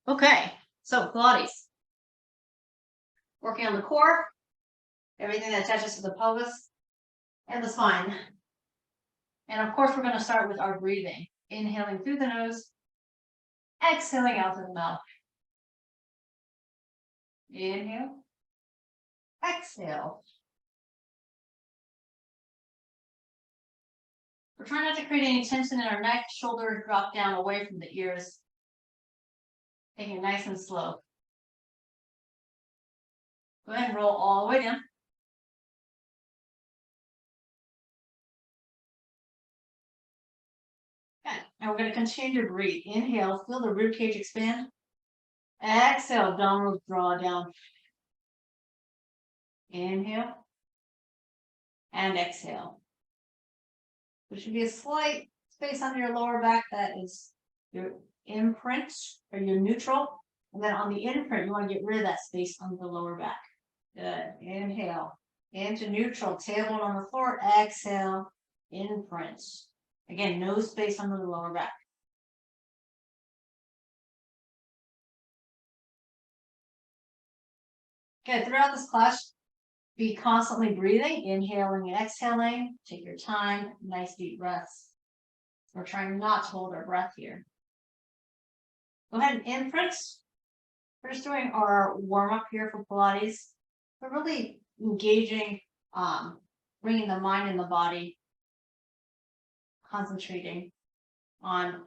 Okay, so Pilates. Working on the core, everything that attaches to the pelvis and the spine. And of course, we're going to start with our breathing. Inhaling through the nose, exhaling out through the mouth. Inhale, exhale. We're trying not to create any tension in our neck, shoulders drop down away from the ears. Taking it nice and slow. Go ahead and roll all the way down. Okay, and we're going to continue to breathe. Inhale, feel the rib cage expand. Exhale, abdominals draw down. Inhale and exhale. There should be a slight space under your lower back that is your imprint or your neutral. And then on the imprint, you want to get rid of that space under the lower back. Good. Inhale into neutral, tailbone on the floor. Exhale, imprint. Again, no space under the lower back. Okay, throughout this class, be constantly breathing, inhaling and exhaling. Take your time, nice deep breaths. We're trying not to hold our breath here. Go ahead and imprint. We're just doing our warm-up here for Pilates. We're really engaging, bringing the mind and the body, concentrating on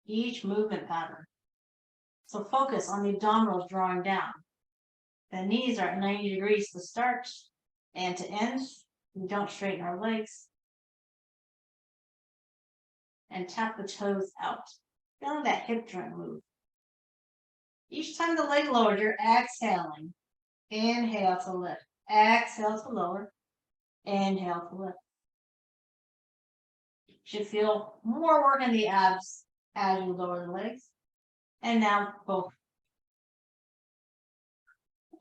each movement pattern. So focus on the abdominals drawing down. The knees are at 90 degrees to start and to end. We don't straighten our legs. And tap the toes out. Feeling that hip joint move. Each time the leg lowered, you're exhaling. Inhale to lift. Exhale to lower. Inhale to lift. You should feel more work in the abs as you lower the legs. And now both.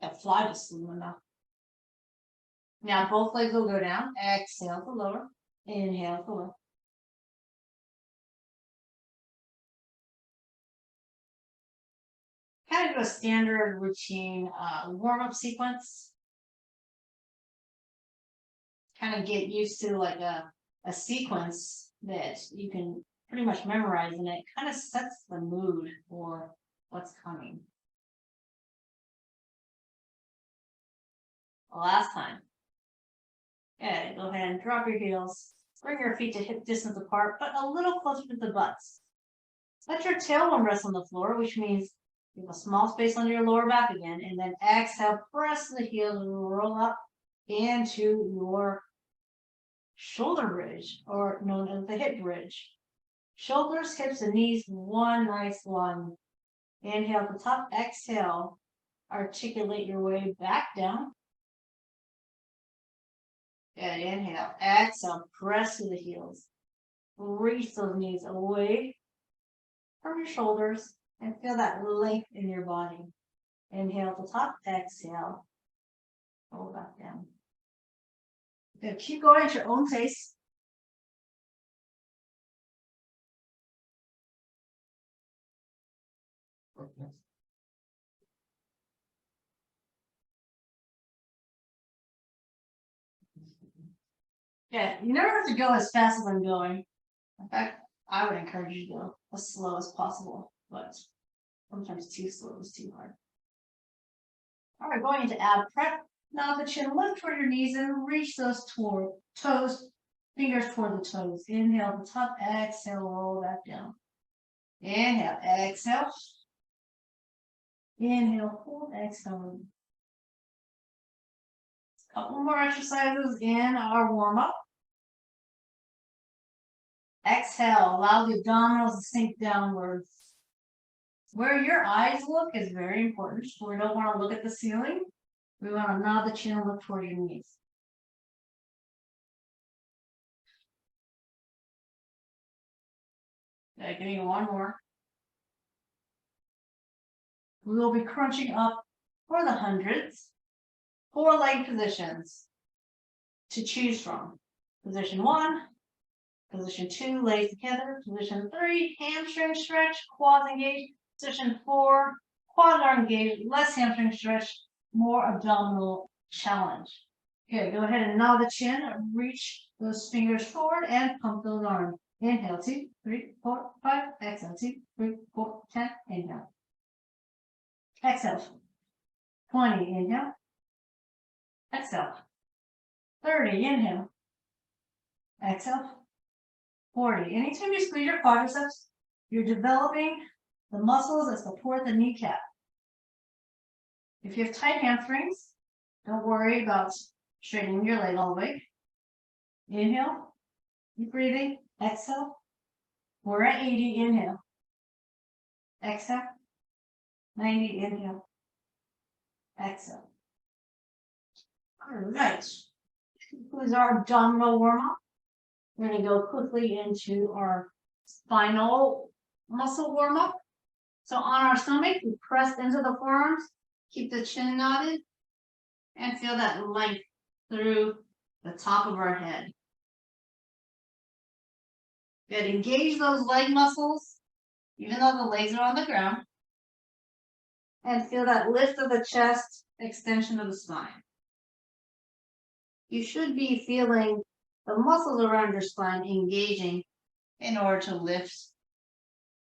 That fly just flew enough. Now both legs will go down. Exhale to lower. Inhale to lift. Kind of do a standard routine warm-up sequence. Kind of get used to like a sequence that you can pretty much memorize, and it kind of sets the mood for what's coming. Last time. Okay, go ahead and drop your heels. Bring your feet to hip distance apart, but a little closer to the butts. Let your tailbone rest on the floor, which means you have a small space under your lower back again, and then exhale, press the heels and roll up into your shoulder bridge, or known as the hip bridge. Shoulders, hips, and knees, one nice one. Inhale at the top, exhale. Articulate your way back down. Good, inhale, exhale, press to the heels. Reach those knees away from your shoulders and feel that length in your body. Inhale at the top, exhale, roll back down. Good, keep going at your own pace. Yeah, you never have to go as fast as I'm going. In fact, I would encourage you to go as slow as possible, but sometimes too slow is too hard. All right, going into ab prep. Now the chin, lift toward your knees and reach those toward toes, fingers toward the toes. Inhale at the top, exhale, roll back down. Inhale, exhale. Inhale, hold, exhale. Couple more exercises in our warm-up. Exhale, allow the abdominals to sink downwards. Where your eyes look is very important. We don't want to look at the ceiling. We want to nod the chin and look toward your knees. Okay, give me one more. We will be crunching up for the hundreds. 4 leg positions to choose from. Position 1, position 2, legs together. Position 3, hamstring stretch, quads engaged. Position 4, quads are engaged, less hamstring stretch, more abdominal challenge. Okay, go ahead and nod the chin, reach those fingers forward and pump those arms. Inhale, 2, 3, 4, 5. Exhale, 2, 3, 4, 10. Inhale. Exhale. 20. Inhale. Exhale. 30. Inhale. Exhale. 40. Anytime you squeeze your quadriceps, you're developing the muscles that support the kneecap. If you have tight hamstrings, don't worry about straightening your leg all the way. Inhale. Keep breathing. Exhale. We're at 80. Inhale. Exhale. 90. Inhale. Exhale. All right. This concludes our abdominal warm-up. We're going to go quickly into our spinal muscle warm-up. So on our stomach, we press into the forearms, keep the chin knotted, and feel that length through the top of our head. Good. Engage those leg muscles, even though the legs are on the ground. And feel that lift of the chest, extension of the spine. You should be feeling the muscles around your spine engaging in order to lift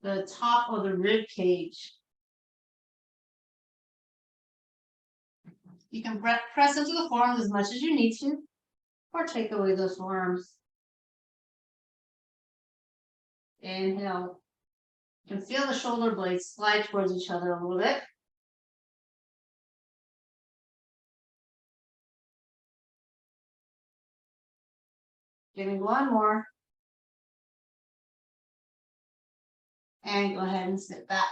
the top of the rib cage. You can press into the forearms as much as you need to, or take away those forearms. Inhale. You can feel the shoulder blades slide towards each other a little bit. Give me one more. And go ahead and sit back.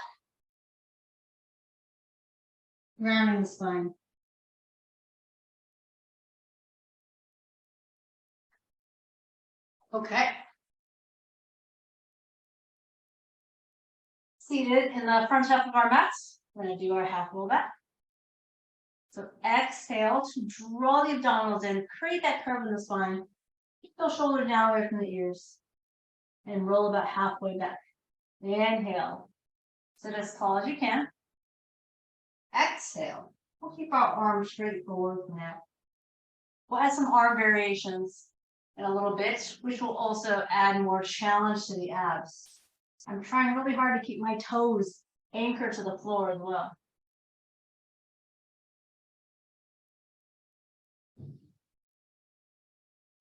Rounding the spine. Okay. Seated in the front half of our mats, we're going to do our half roll back. So exhale to draw the abdominals in, create that curve in the spine. Keep those shoulders down away from the ears. And roll about halfway back. Inhale. Sit as tall as you can. Exhale. We'll keep our arms straight forward for now. We'll add some arm variations in a little bit, which will also add more challenge to the abs. I'm trying really hard to keep my toes anchored to the floor as well.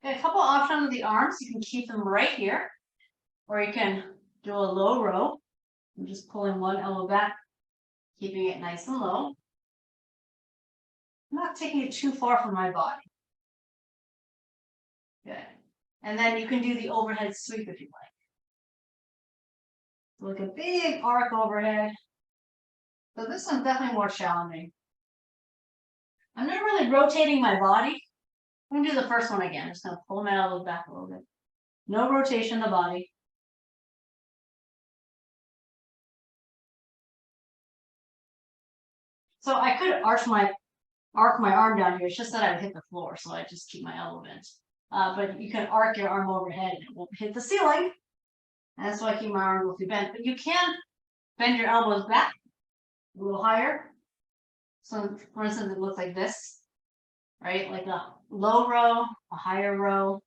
Okay, a couple options with the arms. You can keep them right here, or you can do a low row. I'm just pulling one elbow back, keeping it nice and low. I'm not taking it too far from my body. Good. And then you can do the overhead sweep if you like. Look, a big arc overhead. So this one's definitely more challenging. I'm not really rotating my body. I'm going to do the first one again. Just going to pull my elbows back a little bit. No rotation of the body. So I could arc my arm down here. It's just that I would hit the floor, so I just keep my elbow bent. But you can arc your arm overhead and it won't hit the ceiling. And that's why I keep my arm mostly bent. But you can bend your elbows back a little higher. So for instance, it looks like this, right? Like a low row, a higher row.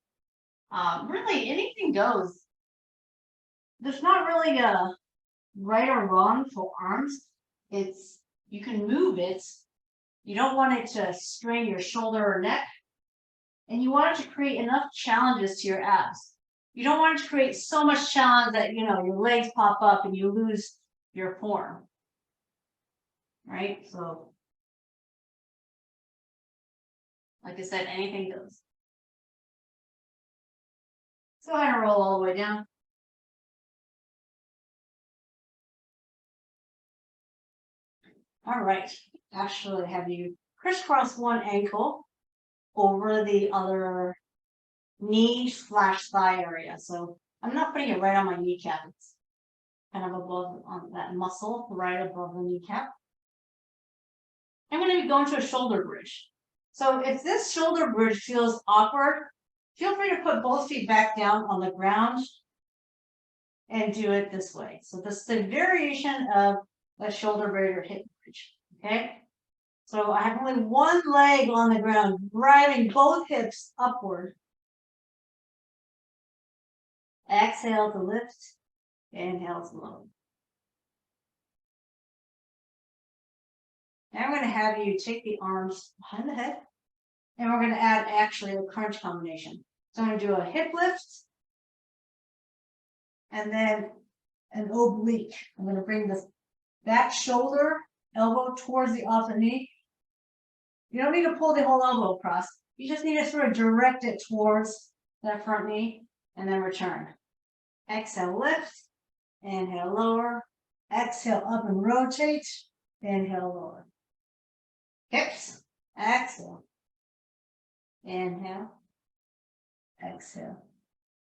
Really, anything goes. There's not really a right or wrong for arms. It's, you can move it. You don't want it to strain your shoulder or neck. And you want it to create enough challenges to your abs. You don't want it to create so much challenge that, you know, your legs pop up and you lose your form. Right? So, like I said, anything goes. Go ahead and roll all the way down. All right. Actually, have you crisscross one ankle over the other knee/thigh area. So I'm not putting it right on my kneecap. It's kind of above on that muscle right above the kneecap. I'm going to be going to a shoulder bridge. So if this shoulder bridge feels awkward, feel free to put both feet back down on the ground and do it this way. So this is a variation of a shoulder blade or hip bridge. Okay. So I have only one leg on the ground, driving both hips upward. Exhale to lift. Inhale to lower. Now I'm going to have you take the arms behind the head, and we're going to add actually a crunch combination. So I'm going to do a hip lift, and then an oblique. I'm going to bring this back shoulder, elbow towards the opposite knee. You don't need to pull the whole elbow across. You just need to sort of direct it towards that front knee, and then return. Exhale, lift. Inhale, lower. Exhale, up and rotate. Inhale, lower. Hips. Exhale. Inhale. Exhale.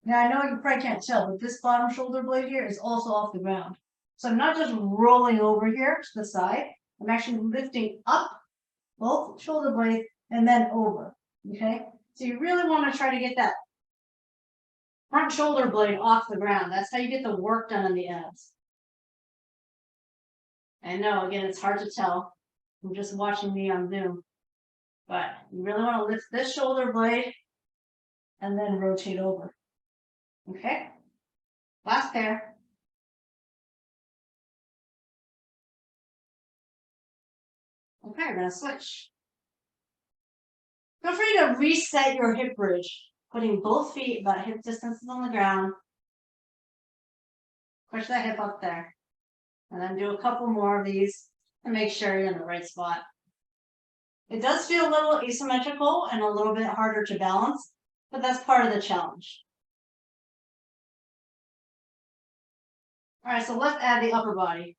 Now, I know you probably can't tell, but this bottom shoulder blade here is also off the ground. So I'm not just rolling over here to the side. I'm actually lifting up both shoulder blades and then over. Okay? So you really want to try to get that front shoulder blade off the ground. That's how you get the work done on the abs. I know, again, it's hard to tell. I'm just watching me on Zoom. But you really want to lift this shoulder blade and then rotate over. Okay? Last pair. Okay, we're going to switch. Feel free to reset your hip bridge, putting both feet about hip distances on the ground. Push that hip up there. And then do a couple more of these and make sure you're in the right spot. It does feel a little asymmetrical and a little bit harder to balance, but that's part of the challenge. All right, so let's add the upper body.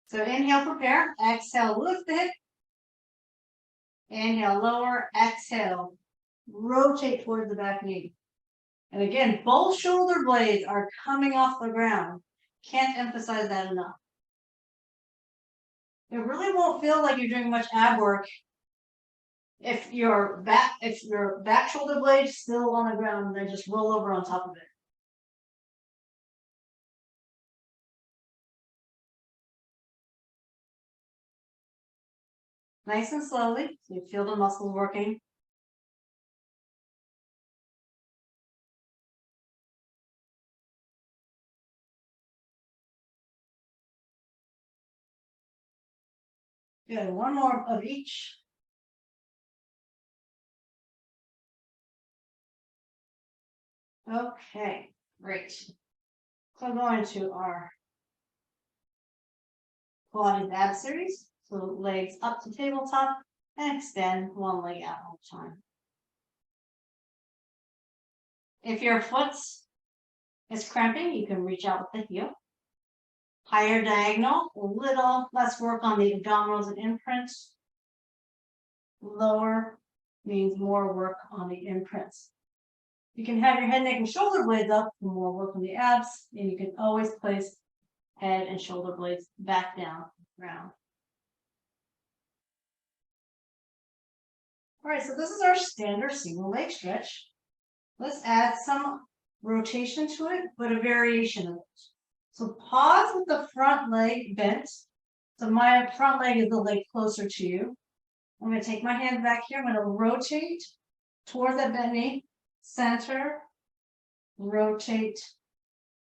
So inhale, prepare. Exhale, lift the hip. Inhale, lower. Exhale, rotate towards the back knee. And again, both shoulder blades are coming off the ground. Can't emphasize that enough. It really won't feel like you're doing much ab work if your back shoulder blade is still on the ground and then just roll over on top of it. Nice and slowly, so you feel the muscles working. Good, one more of each. Okay, great. So going to our Pilates ab series. So legs up to tabletop and extend one leg out all the time. If your foot is cramping, you can reach out with the heel. Higher diagonal, a little less work on the abdominals and imprints. Lower means more work on the imprints. You can have your head, neck, and shoulder blades up for more work on the abs, and you can always place head and shoulder blades back down on the ground. All right, so this is our standard single leg stretch. Let's add some rotation to it, but a variation of it. So pause with the front leg bent. So my front leg is the leg closer to you. I'm going to take my hand back here. I'm going to rotate towards that bent knee, center, rotate,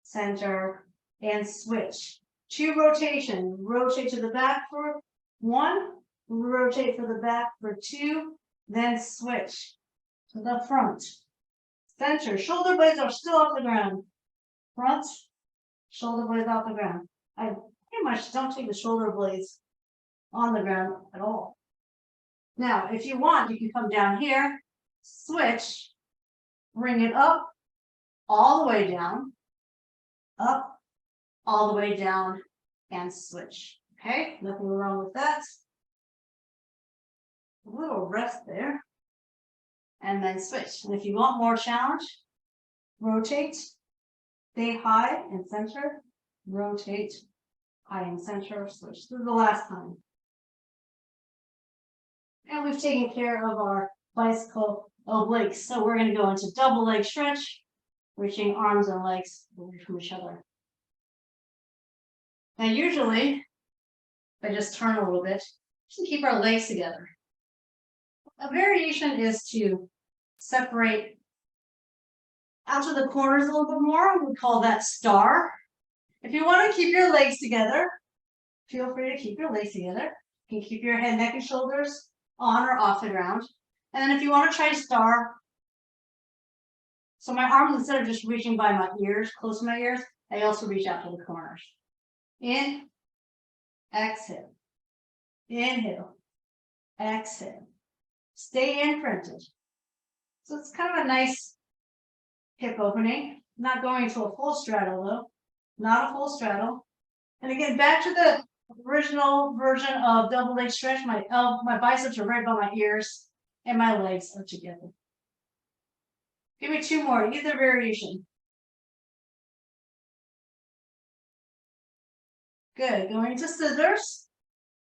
center, and switch. 2 rotations. Rotate to the back for 1, rotate for the back for 2, then switch to the front. Center, shoulder blades are still off the ground. Front, shoulder blades off the ground. I pretty much don't take the shoulder blades on the ground at all. Now, if you want, you can come down here, switch, bring it up, all the way down, up, all the way down, and switch. Okay, nothing wrong with that. A little rest there. And then switch. And if you want more challenge, rotate, stay high and center, rotate, high and center, switch. This is the last time. And we've taken care of our bicycle obliques. So we're going to go into double leg stretch, reaching arms and legs away from each other. Now, usually, if I just turn a little bit, just to keep our legs together. A variation is to separate out to the corners a little bit more. We call that star. If you want to keep your legs together, feel free to keep your legs together. You can keep your head, neck, and shoulders on or off the ground. And then if you want to try star, so my arms, instead of just reaching by my ears, close to my ears, I also reach out to the corners. In, exhale. Inhale, exhale. Stay imprinted. So it's kind of a nice hip opening. Not going to a full straddle though. Not a full straddle. And again, back to the original version of double leg stretch. My biceps are right by my ears and my legs are together. Give me two more, either variation. Good, going to scissors.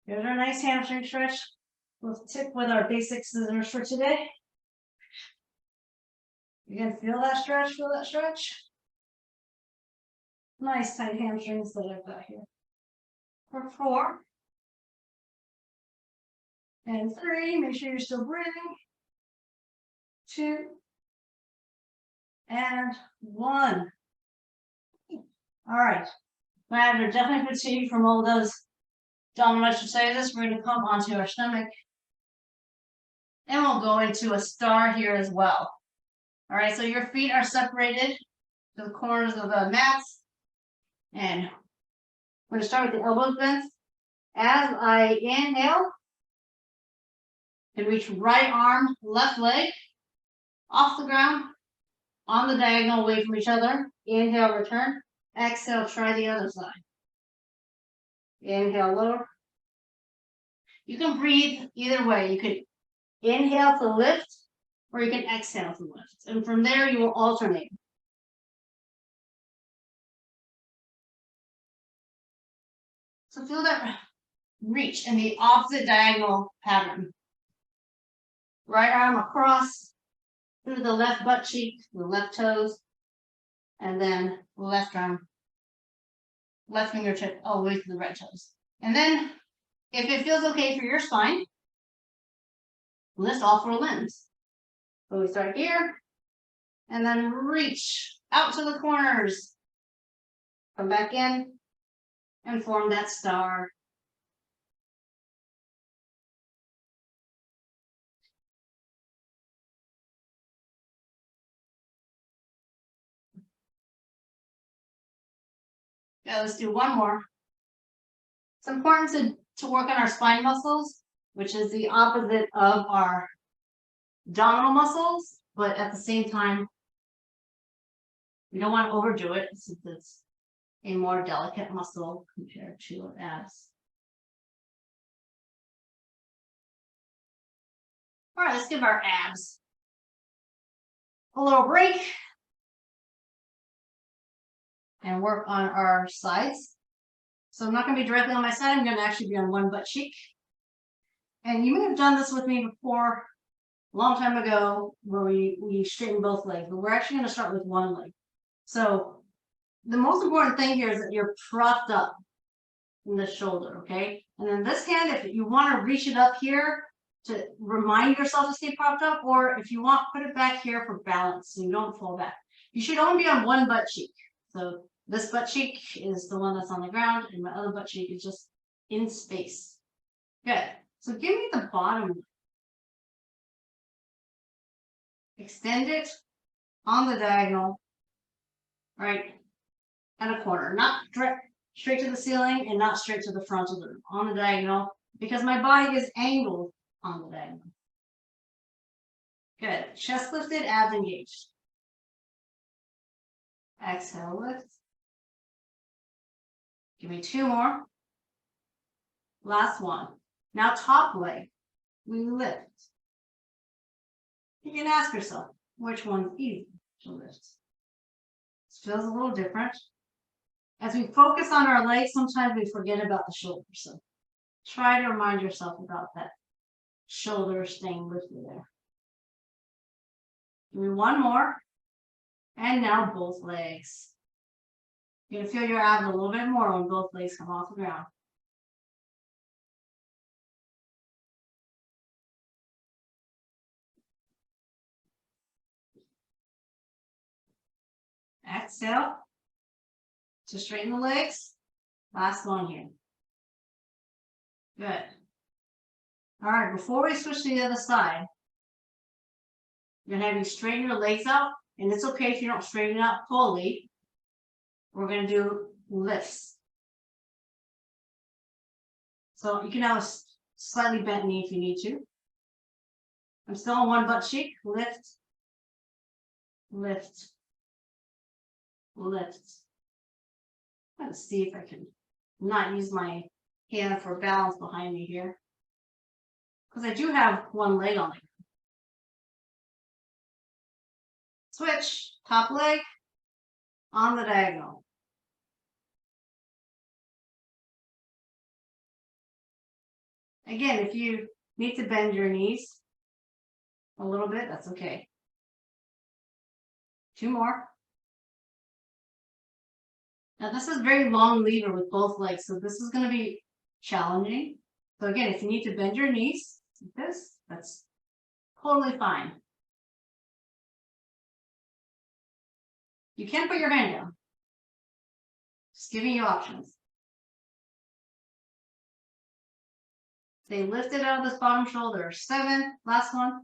Here's our nice hamstring stretch. We'll tip with our basic scissors for today. You can feel that stretch, feel that stretch. Nice tight hamstrings that I've got here. For 4. And 3, make sure you're still breathing. 2. And 1. All right. My abs are definitely fatigued from all those abdominal exercises. We're going to come onto our stomach. And we'll go into a star here as well. All right, so your feet are separated to the corners of the mats. And we're going to start with the elbows bent. As I inhale, and reach right arm, left leg off the ground, on the diagonal, away from each other. Inhale, return. Exhale, try the other side. Inhale, lower. You can breathe either way. You could inhale to lift, or you can exhale to lift. And from there, you will alternate. So feel that reach in the opposite diagonal pattern. Right arm across through the left butt cheek, the left toes, and then left arm, left fingertip all the way to the right toes. And then, if it feels okay for your spine, lift all 4 limbs. So we start here, and then reach out to the corners. Come back in, and form that star. Yeah, let's do one more. It's important to work on our spine muscles, which is the opposite of our abdominal muscles, but at the same time, we don't want to overdo it since it's a more delicate muscle compared to abs. All right, let's give our abs a little break and work on our sides. So I'm not going to be directly on my side. I'm going to actually be on one butt cheek. And you may have done this with me before, a long time ago, where we straighten both legs, but we're actually going to start with one leg. So the most important thing here is that you're propped up in the shoulder, okay? And then this hand, if you want to reach it up here to remind yourself to stay propped up, or if you want, put it back here for balance so you don't fall back. You should only be on one butt cheek. So this butt cheek is the one that's on the ground, and my other butt cheek is just in space. Good. So give me the bottom. Extend it on the diagonal, right at a corner. Not straight to the ceiling and not straight to the front of the room. On the diagonal, because my body is angled on the diagonal. Good. Chest lifted, abs engaged. Exhale, lift. Give me 2 more. Last one. Now top leg. We lift. You can ask yourself, which one's easy to lift? This feels a little different. As we focus on our legs, sometimes we forget about the shoulders. So try to remind yourself about that shoulder staying lifted there. Give me 1 more. And now both legs. You're gonna feel your abs a little bit more when both legs come off the ground. Exhale to straighten the legs. Last one here. Good. All right, before we switch to the other side, you're gonna have you straighten your legs out, and it's okay if you don't straighten out fully. We're gonna do lifts. So you can have a slightly bent knee if you need to. I'm still on one butt cheek. Lift, lift, lift. Let's see if I can not use my hand for balance behind me here, because I do have one leg on it. Switch, top leg on the diagonal. Again, if you need to bend your knees a little bit, that's okay. 2 more. Now this is very long lever with both legs, so this is going to be challenging. So again, if you need to bend your knees like this, that's totally fine. You can put your hand down. Just giving you options. Stay lifted out of this bottom shoulder. 7, last one,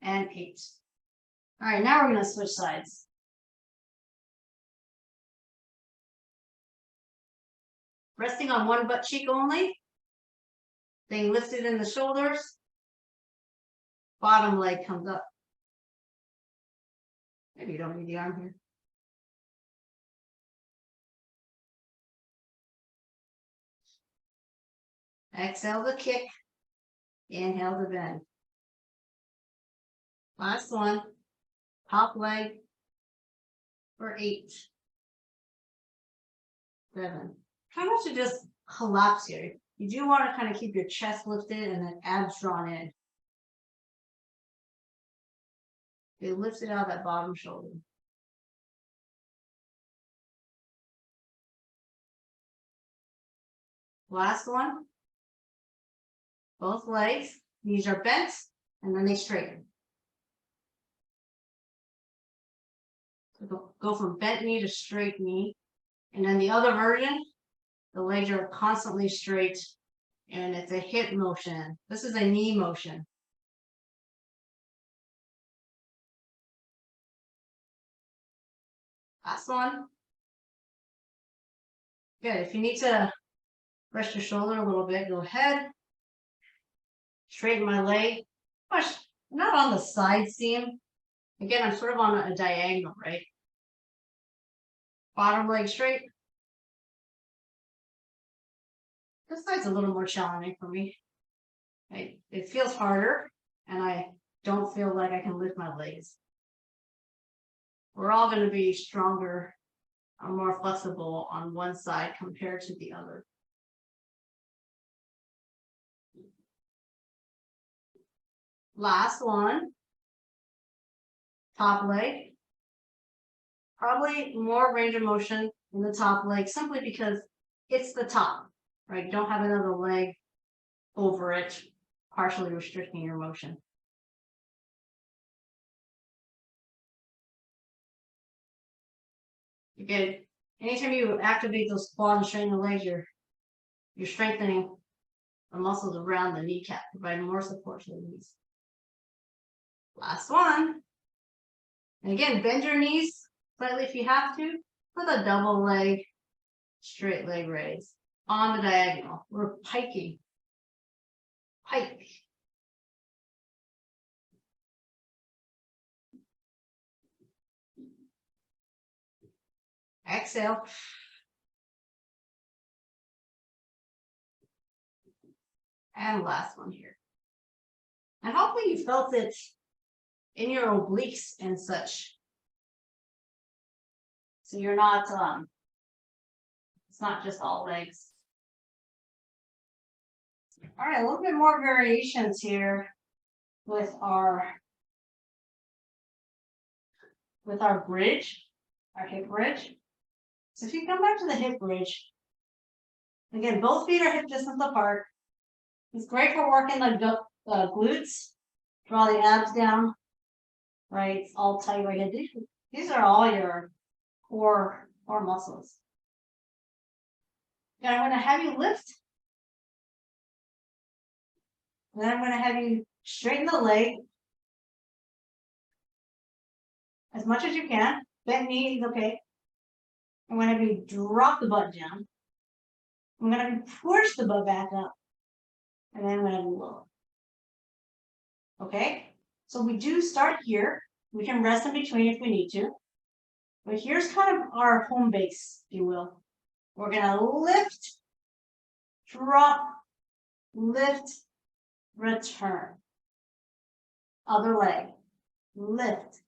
and 8. All right, now we're going to switch sides. Resting on one butt cheek only. Staying lifted in the shoulders. Bottom leg comes up. Maybe you don't need the arm here. Exhale to kick. Inhale to bend. Last one. Top leg for 8. 7. Try not to just collapse here. You do want to kind of keep your chest lifted and then abs drawn in. You lift it out of that bottom shoulder. Last one. Both legs. Knees are bent and then they straighten. So go from bent knee to straight knee. And then the other version, the legs are constantly straight and it's a hip motion. This is a knee motion. Last one. Good. If you need to rest your shoulder a little bit, go ahead. Straighten my leg. Not on the side seam. Again, I'm sort of on a diagonal, right? Bottom leg straight. This side's a little more challenging for me. It feels harder, and I don't feel like I can lift my legs. We're all going to be stronger or more flexible on one side compared to the other. Last one. Top leg. Probably more range of motion in the top leg simply because it's the top, right? Don't have another leg over it, partially restricting your motion. Again, anytime you activate those quads and straighten the legs, you're strengthening the muscles around the kneecap, providing more support to the knees. Last one. And again, bend your knees slightly if you have to, with a double leg, straight leg raise on the diagonal. We're piking. Pike. Exhale. And last one here. And hopefully you felt it in your obliques and such. So you're not, it's not just all legs. All right, a little bit more variations here with our bridge, our hip bridge. So if you come back to the hip bridge, again, both feet are hip distance apart. It's great for working the glutes, draw the abs down, right? It's all tight right here. These are all your core muscles. And I'm going to have you lift. And then I'm going to have you straighten the leg as much as you can. Bend knees, okay. I'm going to have you drop the butt down. I'm going to have you push the butt back up. And then I'm going to have you lower. Okay? So we do start here. We can rest in between if we need to. But here's kind of our home base, if you will. We're going to lift, drop, lift, return. Other leg. Lift,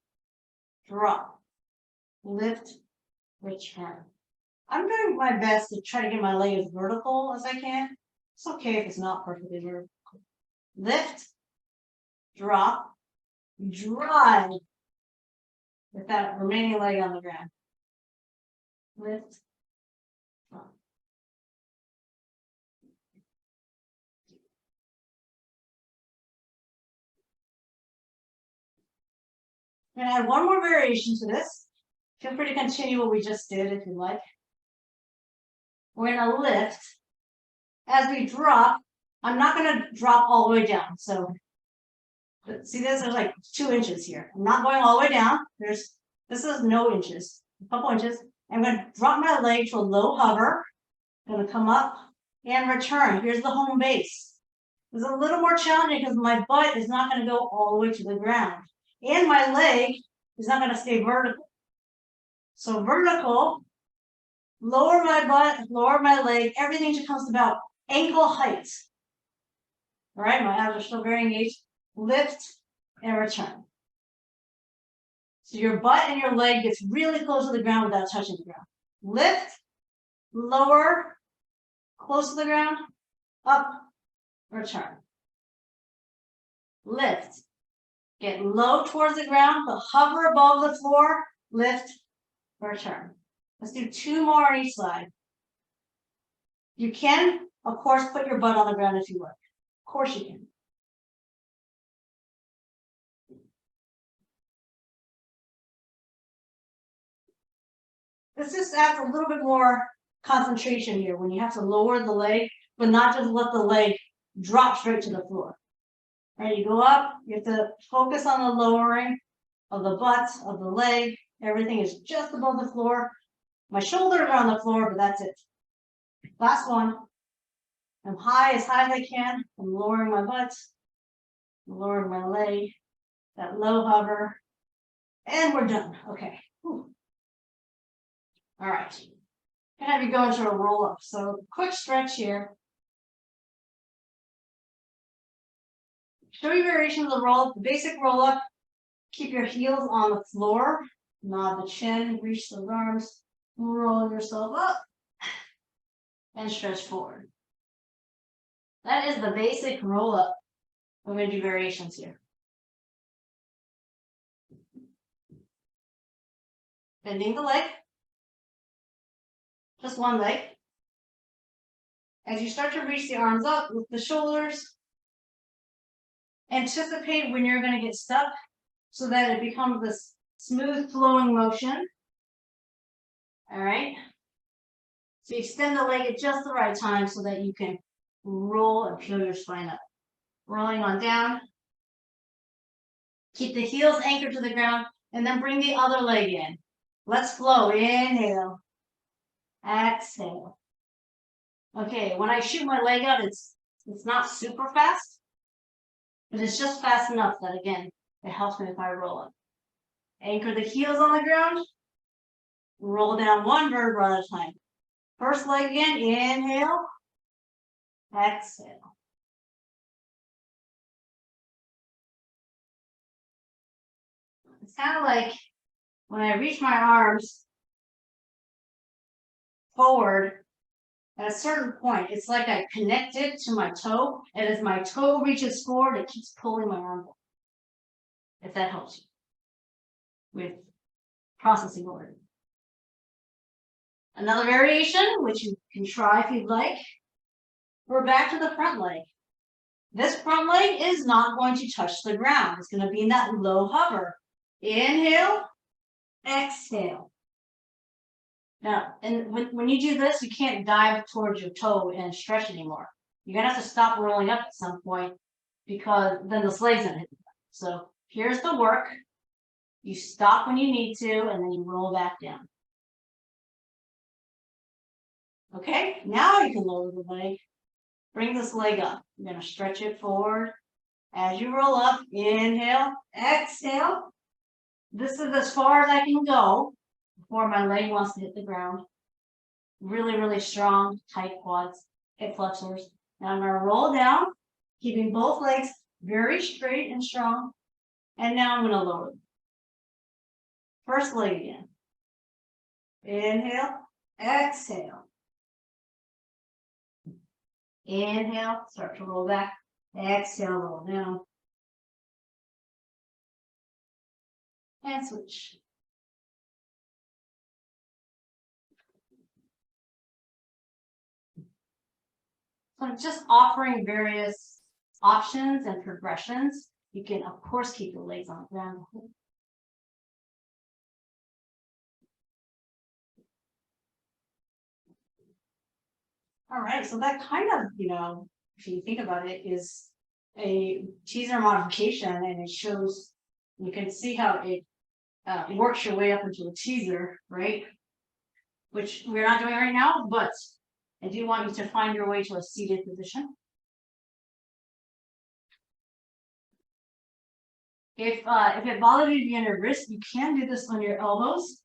drop, lift, return. I'm doing my best to try to get my leg as vertical as I can. It's okay if it's not perfectly vertical. Lift, drop, drive with that remaining leg on the ground. Lift, drop. I'm going to add one more variation to this. Feel free to continue what we just did if you like. We're going to lift. As we drop, I'm not going to drop all the way down. So, see this? There's like 2 inches here. I'm not going all the way down. This is no inches, a couple inches. I'm going to drop my leg to a low hover. I'm going to come up and return. Here's the home base. It's a little more challenging because my butt is not going to go all the way to the ground. And my leg is not going to stay vertical. So vertical, lower my butt, lower my leg, everything just comes about ankle height. All right, my abs are still very engaged. Lift and return. So your butt and your leg gets really close to the ground without touching the ground. Lift, lower, close to the ground, up, return. Lift. Get low towards the ground, but hover above the floor, lift, return. Let's do 2 more on each side. You can, of course, put your butt on the ground if you like. Of course you can. This just adds a little bit more concentration here when you have to lower the leg, but not just let the leg drop straight to the floor. Right, you go up, you have to focus on the lowering of the butt, of the leg. Everything is just above the floor. My shoulders are on the floor, but that's it. Last one. I'm high as I can. I'm lowering my butt, I'm lowering my leg, that low hover, and we're done. Okay. Whew. All right. I'm gonna have you go into a roll up. So quick stretch here. Show you variations of the roll up. The basic roll up. Keep your heels on the floor. Nod the chin. Reach those arms. Roll yourself up. And stretch forward. That is the basic roll up. We're going to do variations here. Bending the leg. Just one leg. As you start to reach the arms up with the shoulders, anticipate when you're going to get stuck so that it becomes this smooth flowing motion. All right. So you extend the leg at just the right time so that you can roll and peel your spine up. Rolling on down. Keep the heels anchored to the ground and then bring the other leg in. Let's flow. Inhale. Exhale. Okay, when I shoot my leg out, it's not super fast, but it's just fast enough that, again, it helps me if I roll up. Anchor the heels on the ground. Roll down one vertebra at a time. First leg again. Inhale. Exhale. It's kind of like when I reach my arms forward, at a certain point, it's like I connect it to my toe, and as my toe reaches forward, it keeps pulling my arm forward. If that helps you with processing order. Another variation, which you can try if you'd like. We're back to the front leg. This front leg is not going to touch the ground. It's going to be in that low hover. Inhale, exhale. Now, and when you do this, you can't dive towards your toe and stretch anymore. You're going to have to stop rolling up at some point because then the leg's going to hit the ground. So here's the work. You stop when you need to, and then you roll back down. Okay, now you can lower the leg. Bring this leg up. You're going to stretch it forward. As you roll up, inhale, exhale. This is as far as I can go before my leg wants to hit the ground. Really, really strong, tight quads, hip flexors. Now I'm going to roll down, keeping both legs very straight and strong. And now I'm going to lower them. First leg again. Inhale, exhale. Inhale, start to roll back. Exhale, roll down. And switch. So I'm just offering various options and progressions. You can, of course, keep your legs on the ground. All right, so that kind of, if you think about it, is a teaser modification, and it shows, you can see how it works your way up into a teaser, right? Which we're not doing right now, but I do want you to find your way to a seated position. If it bothers you to be on your wrist, you can do this on your elbows.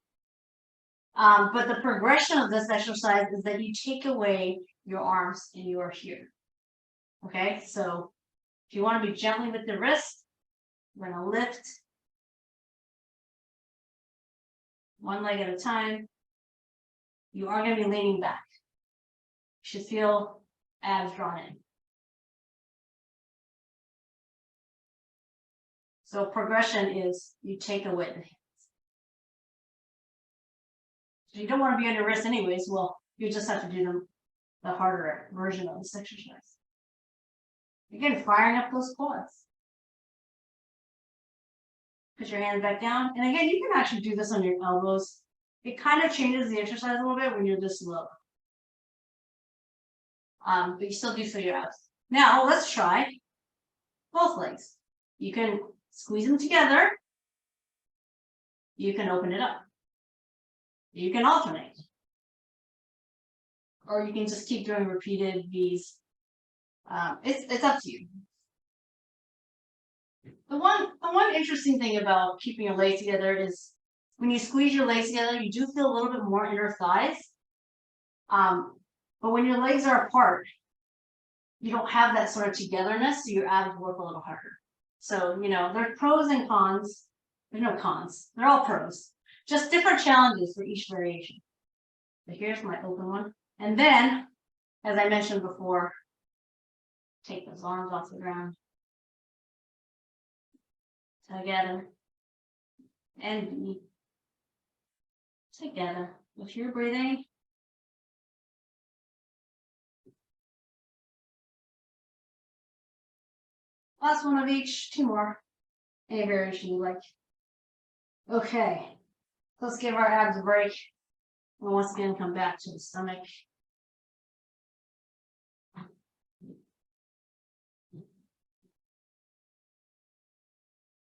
But the progression of this exercise is that you take away your arms and you are here. Okay, so if you want to be gently with the wrist, we're going to lift one leg at a time. You are going to be leaning back. You should feel abs drawn in. So progression is you take away the hands. So you don't want to be on your wrist anyways. Well, you just have to do the harder version of this exercise. Again, firing up those quads. Put your hands back down. And again, you can actually do this on your elbows. It kind of changes the exercise a little bit when you're this low. But you still do feel your abs. Now, let's try both legs. You can squeeze them together. You can open it up. You can alternate. Or you can just keep doing repeated V's. It's up to you. The one interesting thing about keeping your legs together is when you squeeze your legs together, you do feel a little bit more inner thighs. But when your legs are apart, you don't have that sort of togetherness, so your abs work a little harder. So, there are pros and cons. There's no cons. They're all pros. Just different challenges for each variation. So here's my open one. And then, as I mentioned before, take those arms off the ground. Together. And be together. If you're breathing. Last one of each, 2 more. Any variation you like. Okay. Let's give our abs a break. And once again, come back to the stomach.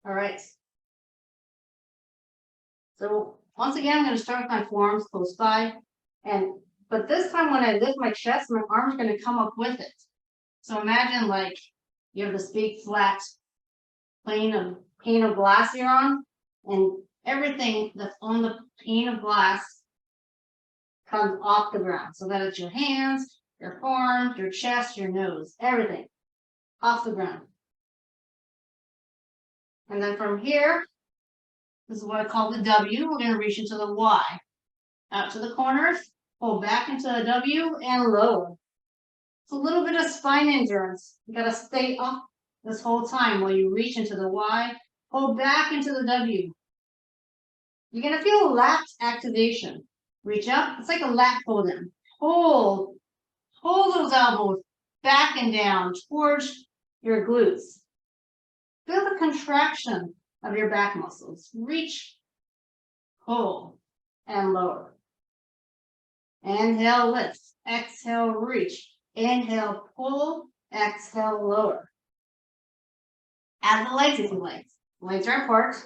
All right. So once again, I'm going to start with my forearms close by. But this time when I lift my chest, my arm's going to come up with it. So imagine like you have this big flat pane of glass you're on, and everything that's on the pane of glass comes off the ground. So that it's your hands, your forearms, your chest, your nose, everything off the ground. And then from here, this is what I call the W. We're going to reach into the Y. Out to the corners, pull back into the W and lower. It's a little bit of spine endurance. You got to stay up this whole time while you reach into the Y, pull back into the W. You're going to feel lat activation Reach up. It's like a lat pull down. Pull those elbows back and down towards your glutes. Feel the contraction of your back muscles. Reach, pull, and lower. Inhale, lift. Exhale, reach. Inhale, pull. Exhale, lower. Add the legs if you like. Legs are important.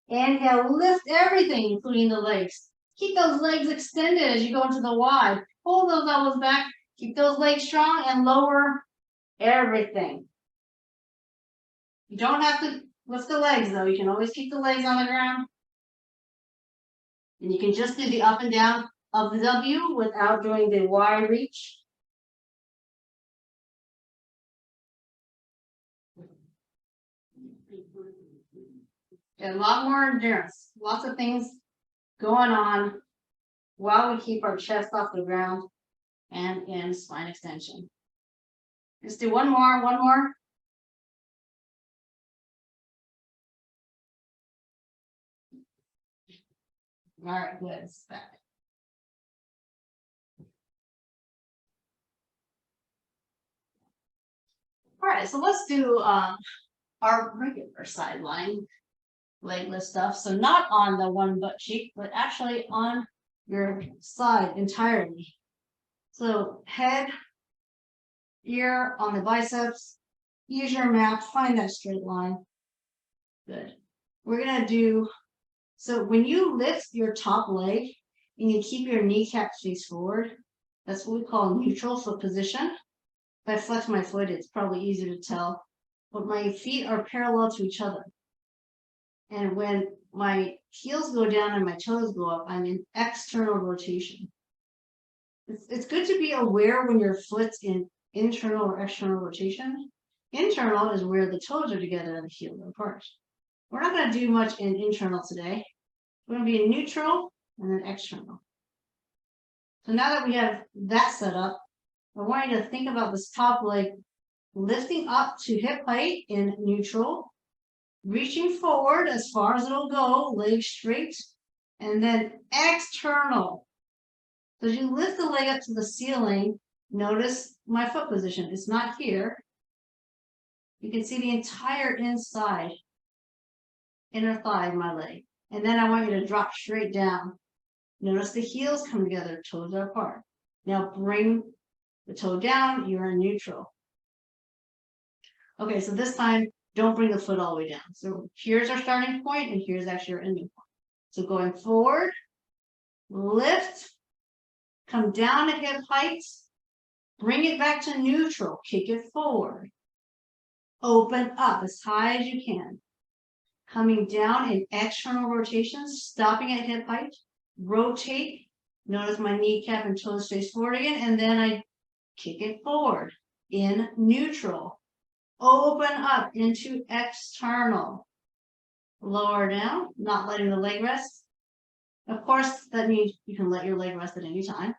Inhale, lift everything, including the legs. Keep those legs extended as you go into the wide. Pull those elbows back. Keep those legs strong and lower everything. You don't have to lift the legs, though. You can always keep the legs on the ground. And you can just do the up and down of the W without doing the Y reach. And a lot more endurance. Lots of things going on while we keep our chest off the ground and in spine extension. Let's do one more. All right, good. Back. All right, so let's do our regular sideline leg lift stuff. So not on the one butt cheek, but actually on your side entirely. So head, ear on the biceps. Use your mat, find that straight line. Good. We're gonna do, so when you lift your top leg and you keep your kneecap face forward, that's what we call neutral foot position. If I flex my foot, it's probably easier to tell, but my feet are parallel to each other. And when my heels go down and my toes go up, I'm in external rotation. It's good to be aware when your foot's in internal or external rotation. Internal is where the toes are together and the heels are apart. We're not going to do much in internal today. We're going to be in neutral and then external. So now that we have that set up, I want you to think about this top leg lifting up to hip height in neutral, reaching forward as far as it'll go, legs straight, and then external. So as you lift the leg up to the ceiling, notice my foot position. It's not here. You can see the entire inside, inner thigh of my leg. And then I want you to drop straight down. Notice the heels come together, toes are apart. Now bring the toe down, you're in neutral. Okay, so this time, don't bring the foot all the way down. So here's our starting point, and here's actually our ending point. So going forward, lift, come down at hip height, bring it back to neutral, kick it forward. Open up as high as you can. Coming down in external rotations, stopping at hip height, rotate. Notice my kneecap and toes face forward again, and then I kick it forward in neutral. Open up into external. Lower down, not letting the leg rest. Of course, that means you can let your leg rest at any time.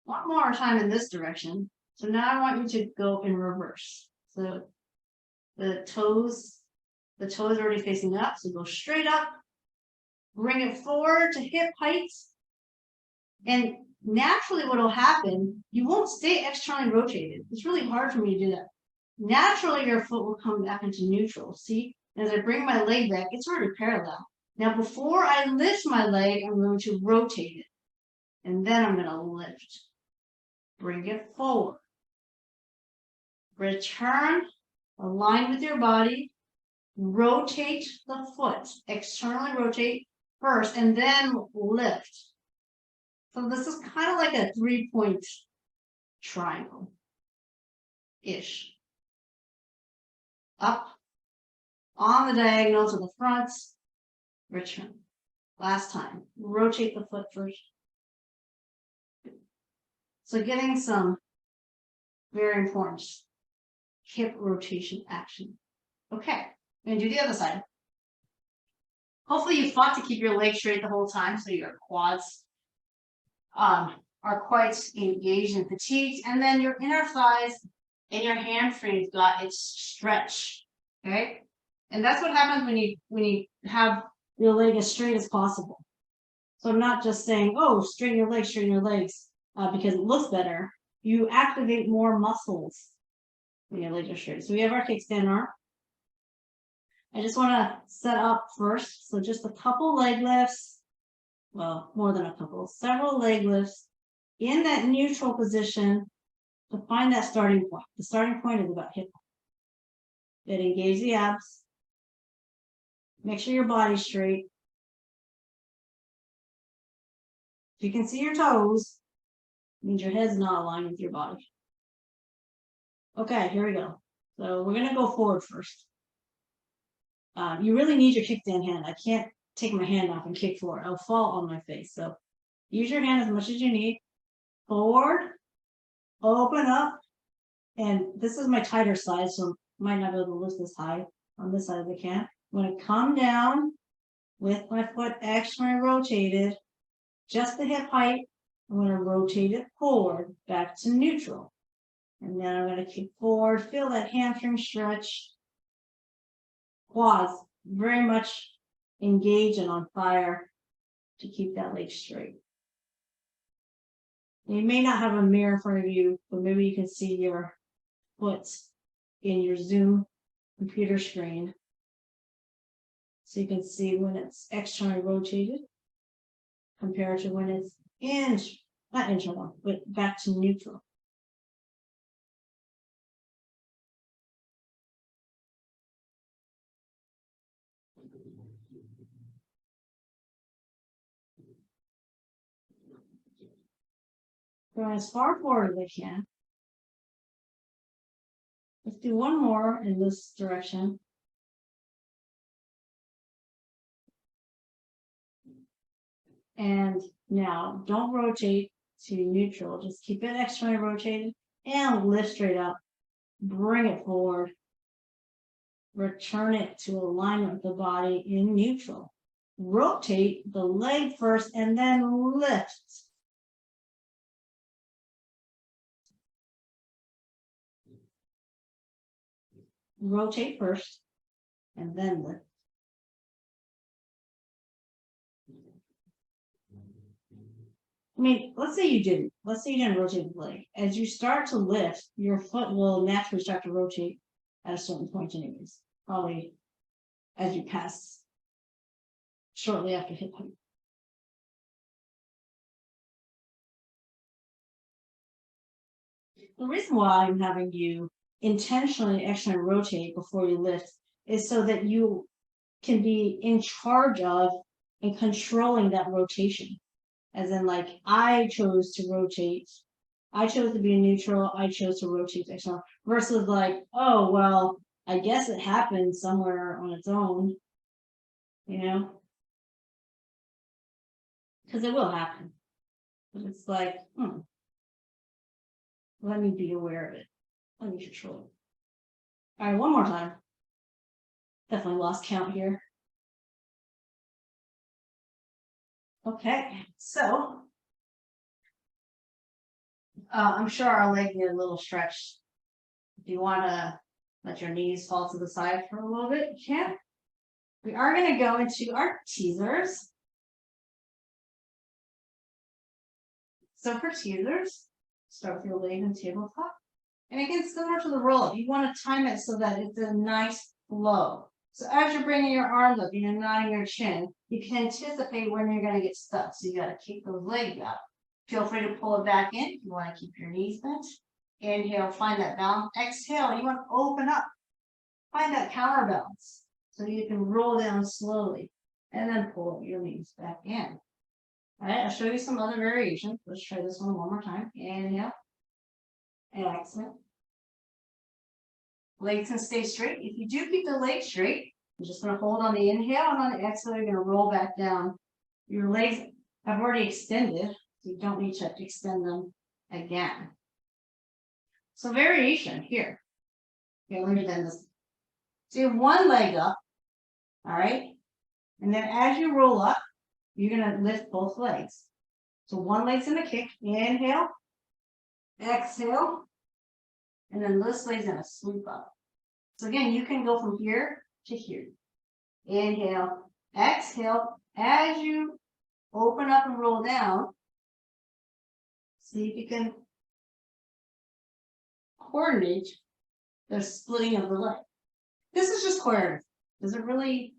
One more time in this direction. So now I want you to go in reverse. So the toes are already facing up, so go straight up, bring it forward to hip height, and naturally what will happen, you won't stay externally rotated. It's really hard for me to do that. Naturally, your foot will come back into neutral. See, as I bring my leg back, it's already parallel. Now, before I lift my leg, I'm going to rotate it, and then I'm going to lift. Bring it forward. Return, align with your body, rotate the foot, externally rotate first, and then lift. So this is kind of like a 3-point triangle-ish. Up, on the diagonal to the front, return. Last time, rotate the foot first. So getting some very important hip rotation action. Okay, I'm going to do the other side. Hopefully you fought to keep your legs straight the whole time so your quads are quite engaged and fatigued, and then your inner thighs and your hamstrings got its stretch. Okay, and that's what happens when you have your leg as straight as possible. So I'm not just saying, oh, straighten your legs, because it looks better. You activate more muscles when your legs are straight. So we have our kickstand arm. I just want to set up first. So just a couple leg lifts. Well, more than a couple, several leg lifts in that neutral position to find that starting point. The starting point is about hip. Then engage the abs. Make sure your body's straight. If you can see your toes, it means your head's not aligned with your body. Okay, here we go. So we're going to go forward first. You really need your kickstand hand. I can't take my hand off and kick forward. I'll fall on my face. So use your hand as much as you need. Forward, open up. And this is my tighter side, so I might not be able to lift this high. On this side, I can. I'm going to come down with my foot externally rotated, just the hip height. I'm going to rotate it forward, back to neutral. And then I'm going to kick forward, feel that hamstring stretch. Quads very much engaged and on fire to keep that leg straight. You may not have a mirror in front of you, but maybe you can see your foot in your Zoom computer screen. So you can see when it's externally rotated compared to when it's not internal, but back to neutral. Going as far forward as I can. Let's do one more in this direction. And now don't rotate to neutral. Just keep it externally rotated and lift straight up. Bring it forward. Return it to alignment with the body in neutral. Rotate the leg first and then lift. Rotate first and then lift. I mean, let's say you didn't. Let's say you didn't rotate the leg. As you start to lift, your foot will naturally start to rotate at a certain point anyways. Probably as you pass shortly after hip height. The reason why I'm having you intentionally externally rotate before you lift is so that you can be in charge of and controlling that rotation. As in, like, I chose to rotate. I chose to be neutral. I chose to rotate external. Versus like, oh, well, I guess it happened somewhere on its own. You know? Because it will happen. But it's like, let me be aware of it. Let me control it. All right, one more time. Definitely lost count here. Okay, so I'm sure our leg needs a little stretch. If you want to let your knees fall to the side for a little bit, you can. We are going to go into our teasers. So for teasers, start with your leg and tabletop. And again, similar to the roll-up, you want to time it so that it's a nice flow. So as you're bringing your arms up, you're nodding your chin, you can anticipate when you're going to get stuck. So you got to keep those legs up. Feel free to pull it back in if you want to keep your knees bent. Inhale, find that balance. Exhale, you want to open up. Find that counterbalance so you can roll down slowly and then pull your knees back in. All right, I'll show you some other variations. Let's try this one more time. Inhale. Exhale. Legs can stay straight. If you do keep the legs straight, you're just going to hold on the inhale, and on the exhale, you're going to roll back down. Your legs have already extended, so you don't need to extend them again. So variation here. Okay, let me bend this. So you have one leg up, all right? And then as you roll up, you're going to lift both legs. So one leg's in a kick. Inhale. Exhale. And then this leg's in a sweep up. So again, you can go from here to here. Inhale, Exhale as you open up and roll down. See if you can coordinate the splitting of the leg. This is just choreography. Does it really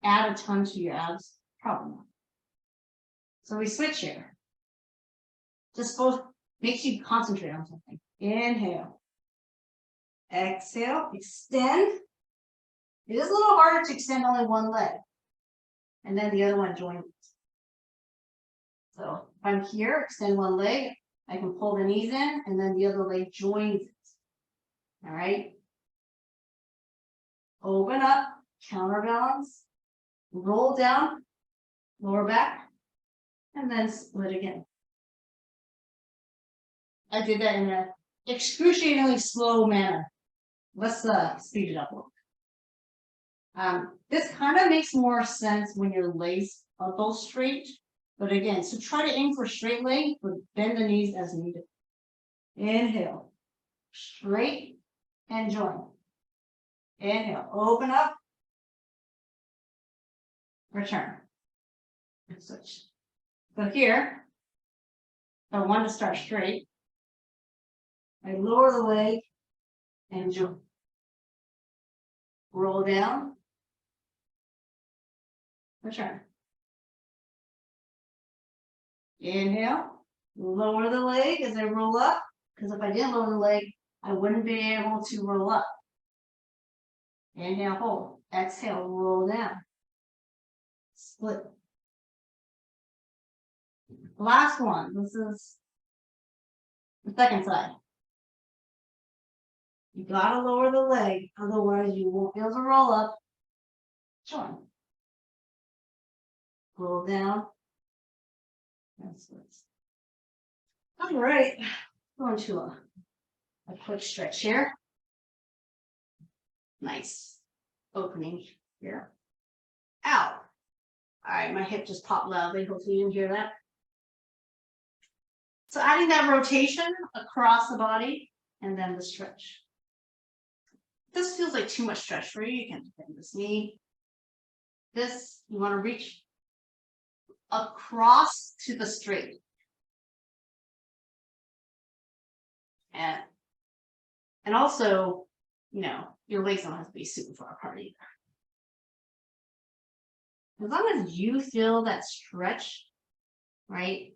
add a ton to your abs? Probably not. So we switch here. Just both makes you concentrate on something. Inhale. Exhale. Extend. It is a little harder to extend only one leg. And then the other one joins. So if I'm here, extend one leg, I can pull the knees in, and then the other leg joins it. All right. Open up, counterbalance, roll down, lower back, and then split again. I did that in an excruciatingly slow manner. Let's speed it up a little bit. This kind of makes more sense when your legs are both straight. But again, so try to aim for straight leg, but bend the knees as needed. Inhale, straight and join. Inhale, open up, return, and switch. So here, if I want to start straight, I lower the leg and jump. Roll down, return. Inhale, lower the leg as I roll up, because if I didn't lower the leg, I wouldn't be able to roll up. Inhale, hold. Exhale, roll down. Split. Last one. This is the second side. You gotta lower the leg, otherwise you won't be able to roll up. Join. Roll down. And split. All right. Going to a quick stretch here. Nice opening here. Ow. All right, my hip just popped loudly. Hopefully you didn't hear that. So adding that rotation across the body and then the stretch. If this feels like too much stretch for you, you can bend this knee. This, you want to reach across to the straight. And also, you know, your legs don't have to be super far apart either. As long as you feel that stretch, right?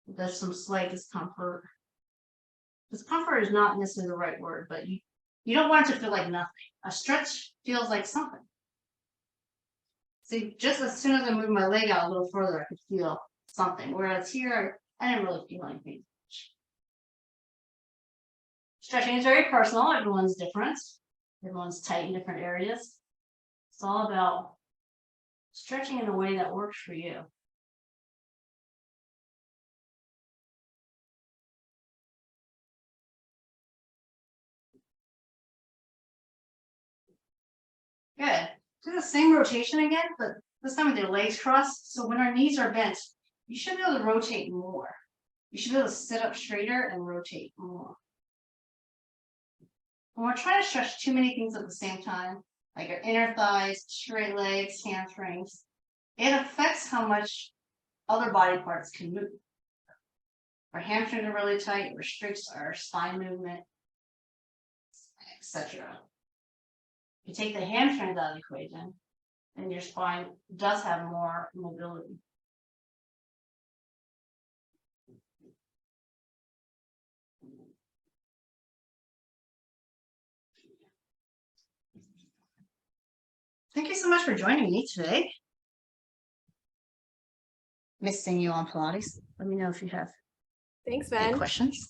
There's some slight discomfort. Discomfort is not necessarily the right word, but you don't want it to feel like nothing. A stretch feels like something. See, just as soon as I moved my leg out a little further, I could feel something. Whereas here, I didn't really feel anything. Stretching is very personal. Everyone's different. Everyone's tight in different areas. It's all about stretching in a way that works for you. Good. Do the same rotation again, but this time with your legs crossed. So when our knees are bent, you should be able to rotate more. You should be able to sit up straighter and rotate more. When we're trying to stretch too many things at the same time, like your inner thighs, straight legs, hamstrings, it affects how much other body parts can move. Our hamstrings are really tight, it restricts our spine movement, etc. If you take the hamstrings out of the equation, then your spine does have more mobility. Thank you so much for joining me today. Missing you on Pilates. Let me know if you have Thanks, any Ben. questions.